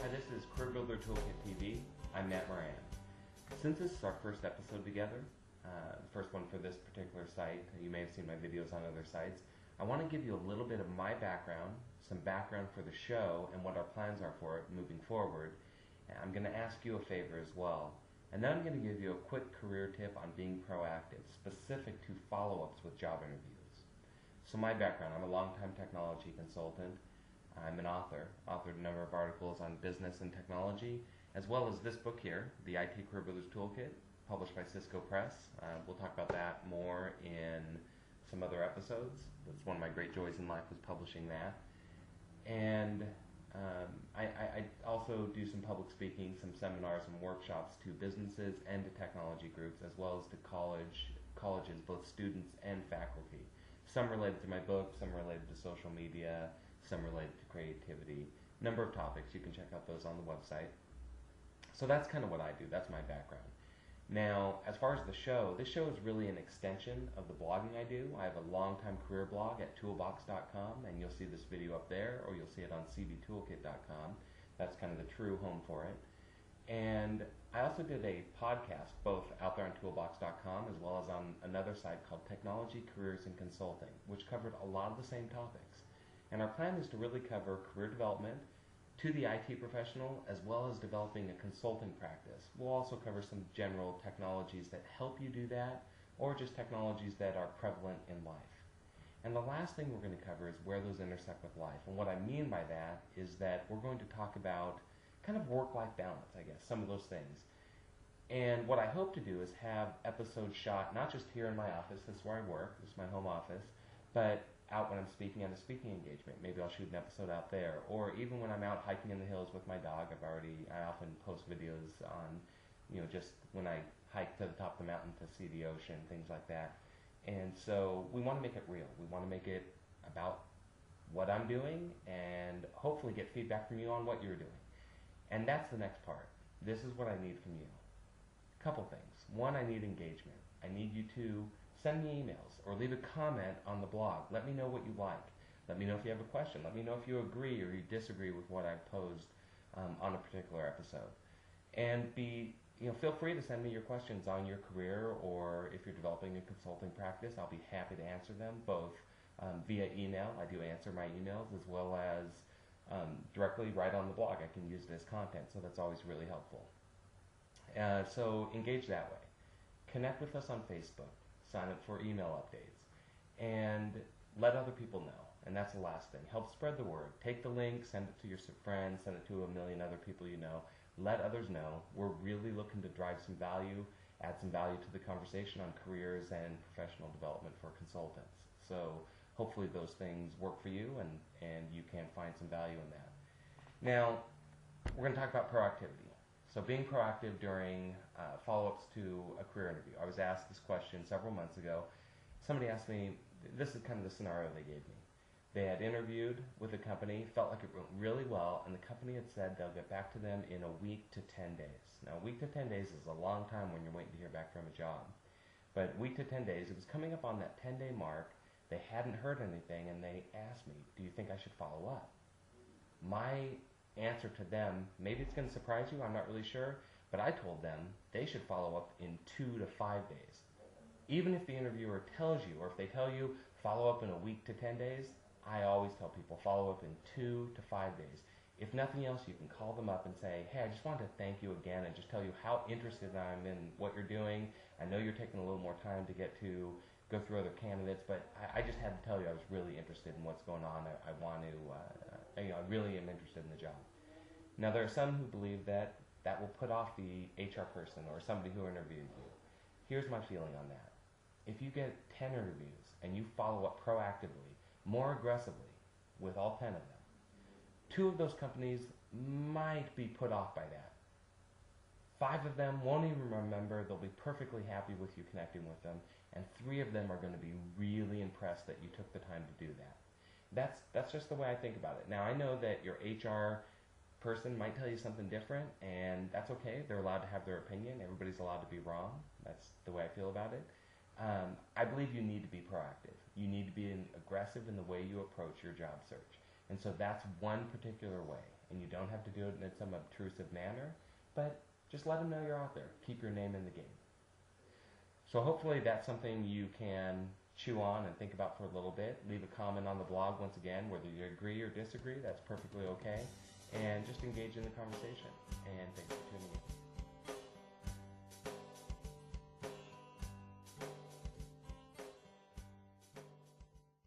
Hi, this is Career Builder Toolkit TV. I'm Matt Moran. Since this is our first episode together, the first one for this particular site, you may have seen my videos on other sites, I want to give you a little bit of my background, some background for the show, and what our plans are for it moving forward. And I'm going to ask you a favor as well. And then I'm going to give you a quick career tip on being proactive, specific to follow-ups with job interviews. So my background, I'm a longtime technology consultant. I'm an author, authored a number of articles on business and technology, as well as this book here, the IT Career Builders Toolkit, published by Cisco Press. We'll talk about that more in some other episodes. That's one of my great joys in life, was publishing that. And I also do some public speaking, some seminars and workshops to businesses and to technology groups, as well as to colleges, both students and faculty. Some related to my book, some related to social media, some related to creativity, number of topics. You can check out those on the website. So that's kind of what I do. That's my background. Now, as far as the show, this show is really an extension of the blogging I do. I have a long-time career blog at toolbox.com, and you'll see this video up there, or you'll see it on cbtoolkit.com. That's kind of the true home for it. And I also did a podcast, both out there on toolbox.com as well as on another site called Technology, Careers, and Consulting, which covered a lot of the same topics. And our plan is to really cover career development to the IT professional, as well as developing a consulting practice. We'll also cover some general technologies that help you do that, or just technologies that are prevalent in life. And the last thing we're going to cover is where those intersect with life. And what I mean by that is that we're going to talk about kind of work-life balance, I guess, some of those things. And what I hope to do is have episodes shot, not just here in my office, this is where I work, this is my home office, but out when I'm speaking at a speaking engagement. Maybe I'll shoot an episode out there. Or even when I'm out hiking in the hills with my dog, I often post videos on, just when I hike to the top of the mountain to see the ocean, things like that. And so we want to make it real. We want to make it about what I'm doing and hopefully get feedback from you on what you're doing. And that's the next part. This is what I need from you. Couple things. One, I need engagement. I need you to send me emails or leave a comment on the blog. Let me know what you like. Let me know if you have a question. Let me know if you agree or you disagree with what I've posed on a particular episode. And feel free to send me your questions on your career, or if you're developing a consulting practice, I'll be happy to answer them, both via email. I do answer my emails, as well as directly right on the blog. I can use it as content, so that's always really helpful. So engage that way. Connect with us on Facebook. Sign up for email updates, and let other people know. And that's the last thing. Help spread the word. Take the link, send it to your friends, send it to a million other people you know. Let others know. We're really looking to drive some value, add some value to the conversation on careers and professional development for consultants. So hopefully those things work for you, and you can find some value in that. Now, we're going to talk about proactivity. So being proactive during follow-ups to a career interview. I was asked this question several months ago. Somebody asked me, this is kind of the scenario they gave me. They had interviewed with a company, felt like it went really well, and the company had said they'll get back to them in a week to 10 days. Now, a week to 10 days is a long time when you're waiting to hear back from a job. But week to 10 days, it was coming up on that 10-day mark. They hadn't heard anything, and they asked me, do you think I should follow up? My answer to them, maybe it's going to surprise you, I'm not really sure, but I told them they should follow up in 2 to 5 days. Even if the interviewer tells you, or if they tell you follow up in a week to 10 days, I always tell people follow up in 2 to 5 days. If nothing else, you can call them up and say, hey, I just wanted to thank you again and just tell you how interested I am in what you're doing. I know you're taking a little more time to go through other candidates, but I just had to tell you I was really interested in what's going on. I really am interested in the job. Now, there are some who believe that will put off the HR person or somebody who interviewed you. Here's my feeling on that. If you get 10 interviews and you follow up proactively, more aggressively, with all 10 of them, 2 of those companies might be put off by that. 5 of them won't even remember. They'll be perfectly happy with you connecting with them. And 3 of them are going to be really impressed that you took the time to do that. That's just the way I think about it. Now, I know that your HR person might tell you something different, and that's okay. They're allowed to have their opinion. Everybody's allowed to be wrong. That's the way I feel about it. I believe you need to be proactive. You need to be aggressive in the way you approach your job search. And so that's one particular way. And you don't have to do it in some obtrusive manner, but just let them know you're out there. Keep your name in the game. So hopefully that's something you can chew on and think about for a little bit. Leave a comment on the blog once again, whether you agree or disagree, that's perfectly okay. And just engage in the conversation.